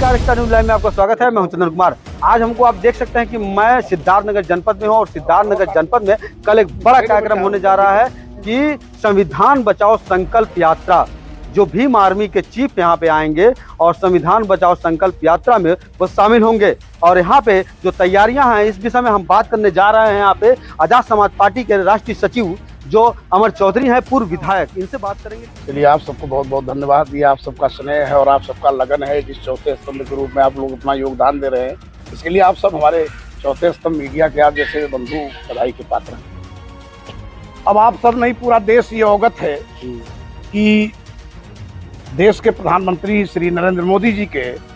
नमस्कार, star news live में आपका स्वागत है। मैं हूं चंदन कुमार। आज हमको आप देख सकते हैं कि मैं सिद्धार्थनगर जनपद में हूं और सिद्धार्थनगर जनपद में कल एक बड़ा कार्यक्रम होने जा रहा है कि संविधान बचाओ संकल्प यात्रा। जो भीम आर्मी के चीफ यहाँ पे आएंगे और संविधान बचाओ संकल्प यात्रा में वो शामिल होंगे। और यहाँ पे जो तैयारियां हैं इस विषय में हम बात करने जा रहे हैं। यहाँ पे आजाद समाज पार्टी के राष्ट्रीय सचिव जो अमर चौधरी हैं, पूर्व विधायक, इनसे बात करेंगे। चलिए, आप सबको बहुत बहुत धन्यवाद। ये आप सबका स्नेह है और आप सबका लगन है जिस चौथे स्तंभ के रूप में आप लोग अपना योगदान दे रहे हैं। इसके लिए आप सब हमारे चौथे स्तंभ मीडिया के आप जैसे बंधु बधाई के पात्र हैं। अब आप सब नहीं, पूरा देश ये अवगत है कि देश के प्रधानमंत्री श्री नरेंद्र मोदी जी के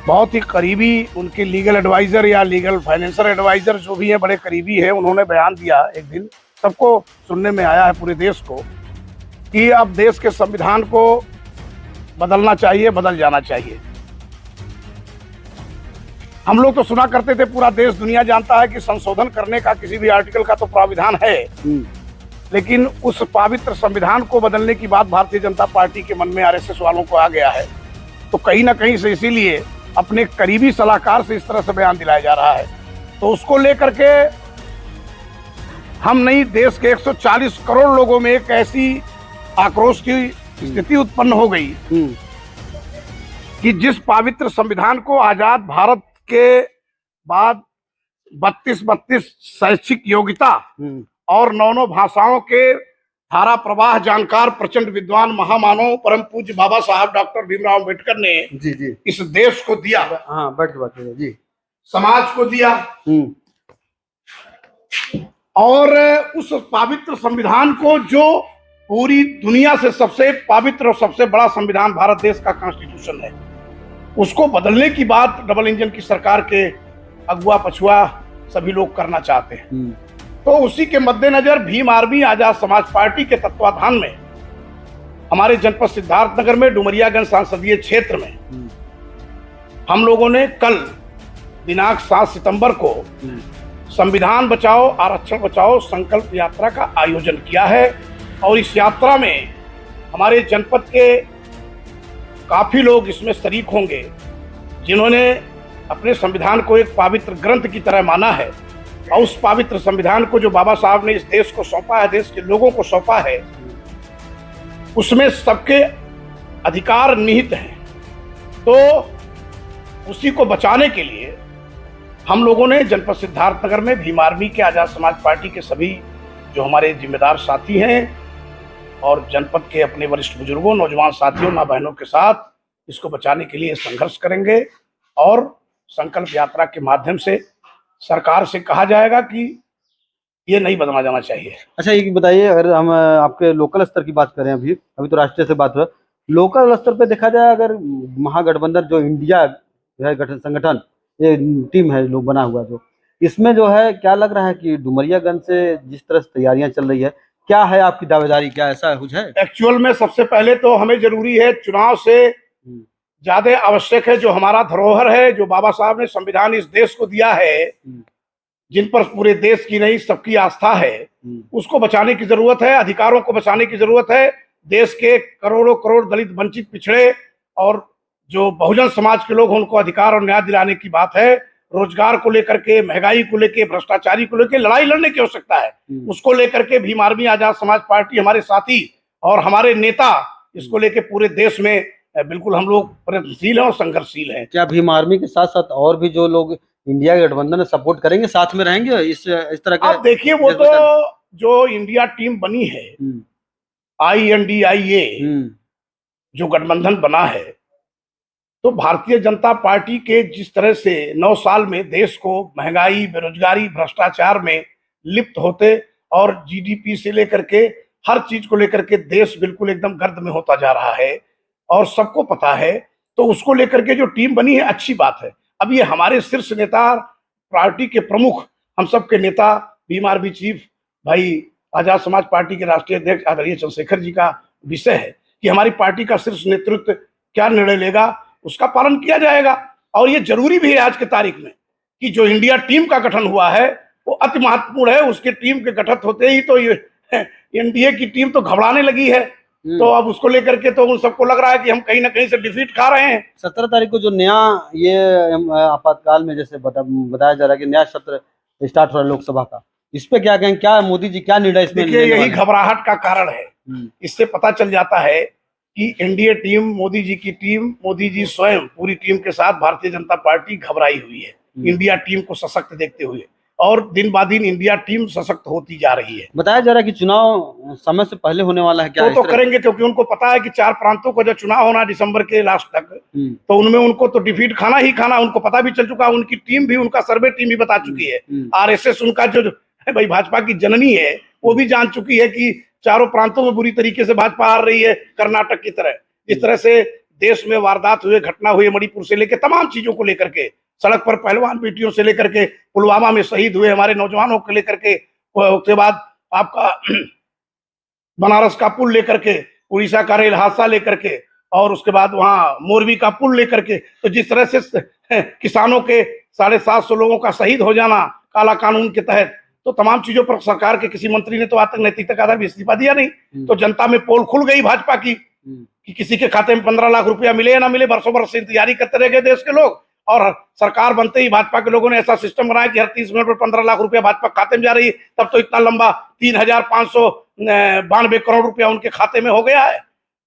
बहुत ही करीबी उनके लीगल एडवाइजर या लीगल फाइनेंशियल एडवाइजर जो भी है, बड़े करीबी है, उन्होंने बयान दिया एक दिन, सबको सुनने में आया है पूरे देश को, कि अब देश के संविधान को बदलना चाहिए, बदल जाना चाहिए। हम लोग तो सुना करते थे, पूरा देश दुनिया जानता है कि संशोधन करने का किसी भी आर्टिकल का तो प्राविधान है, लेकिन उस पवित्र संविधान को बदलने की बात भारतीय जनता पार्टी के मन में आरएसएस वालों को आ गया है। तो कहीं ना कहीं से इसीलिए अपने करीबी सलाहकार से इस तरह से बयान दिलाया जा रहा है। तो उसको लेकर के हम नहीं, देश के 140 करोड़ लोगों में एक ऐसी आक्रोश की स्थिति उत्पन्न हो गई कि जिस पवित्र संविधान को आजाद भारत के बाद 32 शैक्षिक योग्यता और 9 भाषाओं के धारा प्रवाह जानकार प्रचंड विद्वान महामानव परम पूज्य बाबा साहब डॉक्टर भीमराव अम्बेडकर ने जी इस देश को दिया। हाँ, बैठ बात जी, समाज को दिया। और उस पवित्र संविधान को, जो पूरी दुनिया से सबसे पवित्र और सबसे बड़ा संविधान भारत देश का कॉन्स्टिट्यूशन है, उसको बदलने की बात डबल इंजन की सरकार के अगुआ पछुआ सभी लोग करना चाहते हैं। तो उसी के मद्देनजर भीम आर्मी आजाद समाज पार्टी के तत्वाधान में हमारे जनपद सिद्धार्थनगर में डुमरियागंज संसदीय क्षेत्र में हम लोगों ने कल दिनांक 7 सितंबर को संविधान बचाओ आरक्षण बचाओ संकल्प यात्रा का आयोजन किया है। और इस यात्रा में हमारे जनपद के काफी लोग इसमें शरीक होंगे, जिन्होंने अपने संविधान को एक पवित्र ग्रंथ की तरह माना है। और उस पवित्र संविधान को जो बाबा साहब ने इस देश को सौंपा है, देश के लोगों को सौंपा है, उसमें सबके अधिकार निहित हैं। तो उसी को बचाने के लिए हम लोगों ने जनपद सिद्धार्थनगर में भीम आर्मी के आजाद समाज पार्टी के सभी जो हमारे जिम्मेदार साथी हैं और जनपद के अपने वरिष्ठ बुजुर्गों, नौजवान साथियों, माँ बहनों के साथ इसको बचाने के लिए संघर्ष करेंगे। और संकल्प यात्रा के माध्यम से सरकार से कहा जाएगा कि ये नहीं बदला जाना चाहिए। अच्छा, ये बताइए, अगर हम आपके लोकल स्तर की बात करें, अभी तो राष्ट्रीय से बात हो, लोकल स्तर पे देखा जाए, अगर महागठबंधन जो इंडिया है गठन संगठन, ये टीम है लोग बना हुआ, जो इसमें जो है, क्या लग रहा है कि डुमरियागंज से जिस तरह से तैयारियां चल रही है, क्या है आपकी दावेदारी, क्या ऐसा कुछ है? एक्चुअल में सबसे पहले तो हमें जरूरी है, चुनाव से ज्यादा आवश्यक है, जो हमारा धरोहर है, जो बाबा साहब ने संविधान इस देश को दिया है, जिन पर पूरे देश की नहीं सबकी आस्था है, उसको बचाने की जरूरत है, अधिकारों को बचाने की जरूरत है। देश के करोड़ों करोड़ दलित, वंचित, पिछड़े और जो बहुजन समाज के लोग, उनको अधिकार और न्याय दिलाने की बात है। रोजगार को लेकर के, महंगाई को लेकर, भ्रष्टाचारी को लेकर लड़ाई लड़ने की आवश्यकता है। उसको लेकर के भीम आर्मी आजाद समाज पार्टी, हमारे साथी और हमारे नेता इसको लेकर पूरे देश में बिल्कुल हम लोग प्रयत्नशील हैं और संघर्षशील हैं। क्या भीम आर्मी के साथ साथ और भी जो लोग इंडिया गठबंधन में सपोर्ट करेंगे, साथ में रहेंगे इस तरह के? आप देखिए, वो तो जो इंडिया टीम बनी है, INDIA, जो गठबंधन बना है, तो भारतीय जनता पार्टी के जिस तरह से 9 साल में देश को महंगाई, बेरोजगारी, भ्रष्टाचार में लिप्त होते और GDP से लेकर के हर चीज को लेकर के देश बिल्कुल एकदम गर्द में होता जा रहा है और सबको पता है। तो उसको लेकर के जो टीम बनी है, अच्छी बात है। अब ये हमारे शीर्ष नेता, पार्टी के प्रमुख, हम सब के नेता, भीम आर्मी चीफ भाई आजाद समाज पार्टी के राष्ट्रीय अध्यक्ष आदरणीय चंद्रशेखर जी का विषय है कि हमारी पार्टी का शीर्ष नेतृत्व क्या निर्णय लेगा, उसका पालन किया जाएगा। और ये जरूरी भी है आज के तारीख में कि जो इंडिया टीम का गठन हुआ है वो अति महत्वपूर्ण है। उसके टीम के गठन होते ही तो ये एनडीए की टीम तो घबराने लगी है तो अब उसको लेकर के तो उन सबको लग रहा है कि हम कहीं ना कहीं से डिफीट खा रहे हैं। 17 तारीख को जो नया ये आपातकाल में जैसे बताया जा रहा है कि नया सत्र स्टार्ट हो रहा है लोकसभा का, इस पे क्या कहें, क्या मोदी जी क्या निर्णय इसमें देखिए, लेने यही वाले हैं? घबराहट का कारण है। इससे पता चल जाता है कि एनडीए टीम, मोदी जी की टीम, मोदी जी स्वयं पूरी टीम के साथ भारतीय जनता पार्टी घबराई हुई है इंडिया टीम को सशक्त देखते हुए, और दिन ब दिन इंडिया टीम सशक्त होती जा रही है। बताया जा रहा है कि चुनाव समय से पहले होने वाला है, क्या तो करेंगे, क्योंकि उनको पता है कि 4 प्रांतों को जब चुनाव होना दिसंबर के लास्ट तक, तो उनमें उनको तो डिफीट खाना ही खाना, उनको पता भी चल चुका है। उनकी टीम भी, उनका सर्वे टीम भी बता चुकी है। आरएसएस उनका जो भाई भाजपा की जननी है, वो भी जान चुकी है कि चारों प्रांतों में बुरी तरीके से भाजपा हार रही है, कर्नाटक की तरह। जिस तरह से देश में वारदात हुए, घटना हुई मणिपुर से लेकर तमाम चीजों को लेकर के, सड़क पर पहलवान बेटियों से लेकर के पुलवामा में शहीद हुए हमारे नौजवानों को लेकर के, उसके बाद आपका बनारस का पुल लेकर के, उड़ीसा का रेल हादसा लेकर के, और उसके बाद वहां मोरबी का पुल लेकर के, तो जिस तरह से किसानों के 750 लोगों का शहीद हो जाना काला कानून के तहत, तो तमाम चीजों पर सरकार के किसी मंत्री ने तो आज तक नैतिकता का आधार भी इस्तीफा दिया नहीं। तो जनता में पोल खुल गई भाजपा की कि किसी के खाते में 15 लाख रुपया मिले या ना मिले, बरसों बरस से इंतजारी करते रह गए देश के लोग। और सरकार बनते ही भाजपा के लोगों ने ऐसा सिस्टम बनाया कि हर 30 मिनट में 15 लाख रुपया भाजपा खाते में जा रही है। तब तो इतना लंबा 3,592 करोड़ रुपया उनके खाते में हो गया है,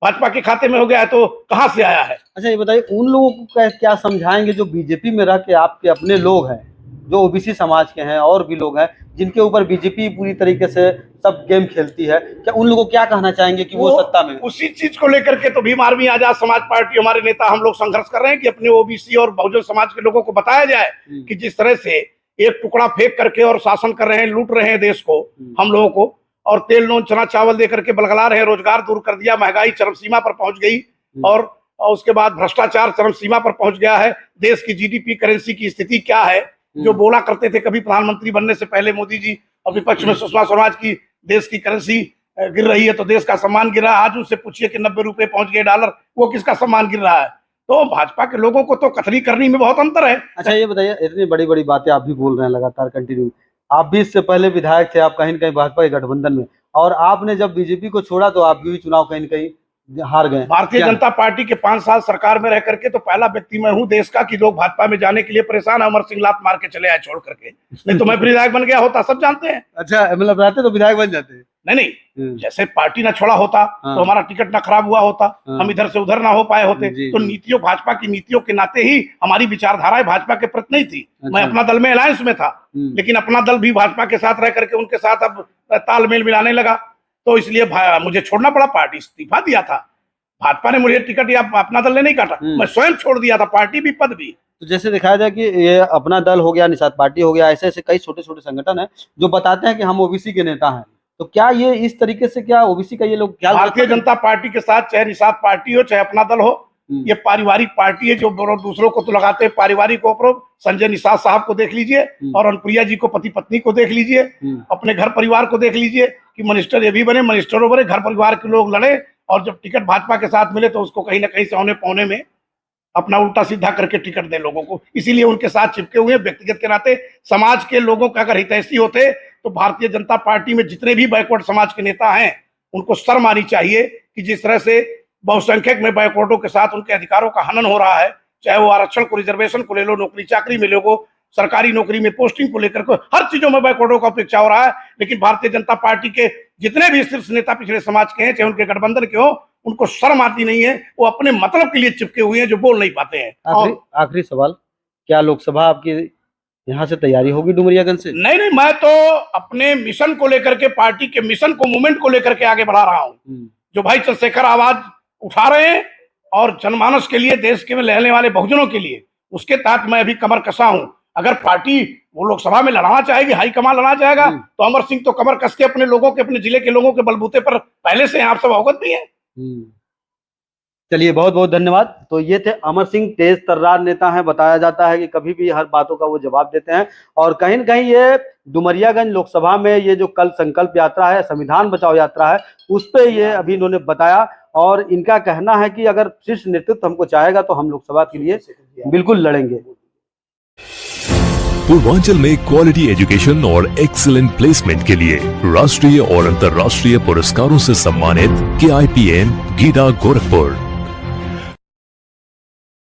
भाजपा के खाते में हो गया है, तो कहां से आया है? अच्छा ये बताइए, उन लोगों को क्या समझाएंगे जो बीजेपी में रह के आपके अपने लोग हैं, जो ओबीसी समाज के हैं और भी लोग हैं, जिनके ऊपर बीजेपी पूरी तरीके से सब गेम खेलती है, क्या उन लोगों को क्या कहना चाहेंगे कि वो सत्ता में? उसी चीज को लेकर के तो भीम आर्मी आजाद समाज पार्टी, हमारे नेता, हम लोग संघर्ष कर रहे हैं कि अपने ओबीसी और बहुजन समाज के लोगों को बताया जाए कि जिस तरह से एक टुकड़ा फेंक करके और शासन कर रहे हैं, लूट रहे हैं देश को, हम लोगों को, और तेल नून चना चावल दे करके बलगला रहे हैं, रोजगार दूर कर दिया, महंगाई चरम सीमा पर पहुंच गई, और उसके बाद भ्रष्टाचार चरम सीमा पर पहुंच गया है। देश की जीडीपी करेंसी की स्थिति क्या है, जो बोला करते थे कभी प्रधानमंत्री बनने से पहले मोदी जी, और विपक्ष में सुषमा स्वराज की देश की करेंसी गिर रही है तो देश का सम्मान गिर रहा है। आज उनसे पूछिए कि 90 रुपए पहुंच गए डॉलर, वो किसका सम्मान गिर रहा है? तो भाजपा के लोगों को तो कथनी करनी में बहुत अंतर है। अच्छा ये बताइए, इतनी बड़ी बड़ी बातें आप भी बोल रहे हैं लगातार कंटिन्यू, आप भी इससे पहले विधायक थे, आप कहीं न कहीं भाजपा के गठबंधन में, और आपने जब बीजेपी को छोड़ा तो आप भी चुनाव कहीं न कहीं हार गए। भारतीय जनता पार्टी के 5 साल सरकार में रह करके तो पहला व्यक्ति मैं हूं देश का कि लोग भाजपा में जाने के लिए परेशान है। अमर सिंह लात मार के चले आए छोड़ करके, नहीं तो मैं विधायक बन गया होता, सब जानते हैं। अच्छा मतलब रहते तो विधायक बन जाते? नहीं, जैसे पार्टी ना छोड़ा होता तो हमारा टिकट ना खराब हुआ होता, हम इधर से उधर ना हो पाए होते। तो नीतियों, भाजपा की नीतियों के नाते ही हमारी विचारधाराएं भाजपा के प्रति नहीं थी। मैं अपना दल में अलायंस में था, लेकिन अपना दल भी भाजपा के साथ रह करके उनके साथ अब तालमेल मिलाने लगा, तो इसलिए मुझे छोड़ना पड़ा, पार्टी इस्तीफा दिया था। भाजपा ने मुझे टिकट या अपना दल ने नहीं काटा, मैं स्वयं छोड़ दिया था, पार्टी भी पद भी। तो जैसे दिखाया जाए कि ये अपना दल हो गया, निषाद पार्टी हो गया, ऐसे ऐसे कई छोटे छोटे संगठन है जो बताते हैं कि हम ओबीसी के नेता हैं, तो क्या ये इस तरीके से क्या ओबीसी का ये लोग क्या? भारतीय जनता पार्टी के साथ चाहे निषाद पार्टी हो चाहे अपना दल हो, ये पारिवारिक पार्टी है। जो दूसरों को तो लगाते हैं पारिवारिक उपरोध, संजय निषाद साहब को देख लीजिए और अनुप्रिया जी को, पति पत्नी को देख लीजिए, अपने घर परिवार को देख लीजिए कि मिनिस्टर ये भी बने, मिनिस्टरों बने, घर परिवार के लोग लड़े, और जब टिकट भाजपा के साथ मिले तो उसको कहीं ना कहीं से औने पौने में अपना उल्टा सीधा करके टिकट दे लोगों को। इसीलिए उनके साथ चिपके हुए व्यक्तिगत के नाते। समाज के लोगों का अगर हितैषी होते तो भारतीय जनता पार्टी में जितने भी बैकवर्ड समाज के नेता हैं उनको शर्म आनी चाहिए कि जिस तरह से बहुसंख्यक में बैकवर्डों के साथ उनके अधिकारों का हनन हो रहा है, चाहे वो आरक्षण को, रिजर्वेशन को ले लो, नौकरी चाकरी में लोगों, सरकारी नौकरी में पोस्टिंग को लेकर के हर चीजों में बैकवर्डों का अपेक्षा हो रहा है। लेकिन भारतीय जनता पार्टी के जितने भी शीर्ष नेता पिछड़े समाज के हैं, चाहे उनके गठबंधन के हो, उनको शर्म आती नहीं है, वो अपने मतलब के लिए चिपके हुए हैं जो बोल नहीं पाते हैं। आखिरी सवाल, क्या लोकसभा आपकी यहाँ से तैयारी होगी डुमरियागंज से? नहीं, मैं तो अपने मिशन को लेकर के, पार्टी के मिशन को, मूवमेंट को लेकर के आगे बढ़ा रहा हूँ। जो भाई चंद्रशेखर आवाज उठा रहे हैं और जनमानस के लिए, देश के में रहने वाले बहुजनों के लिए, उसके तहत मैं अभी कमर कसा हूँ। अगर पार्टी वो लोकसभा में लड़ाना चाहेगी, हाईकमान लड़ना चाहेगा, तो अमर सिंह तो कमर कस के अपने लोगों के, अपने जिले के लोगों के बलबूते पर पहले से आप सब अवगत भी हैं। चलिए बहुत बहुत धन्यवाद। तो ये थे अमर सिंह, तेज तर्रार नेता हैं, बताया जाता है कि कभी भी हर बातों का वो जवाब देते हैं, और कहीं न कहीं ये डुमरियागंज लोकसभा में ये जो कल संकल्प यात्रा है, संविधान बचाओ यात्रा है, उस पे ये अभी इन्होंने बताया, और इनका कहना है कि अगर शीर्ष नेतृत्व हमको चाहेगा तो हम लोकसभा के लिए बिल्कुल लड़ेंगे। पूर्वांचल में क्वालिटी एजुकेशन और एक्सीलेंट प्लेसमेंट के लिए राष्ट्रीय और अंतर्राष्ट्रीय पुरस्कारों से सम्मानित KIPM गीडा गोरखपुर।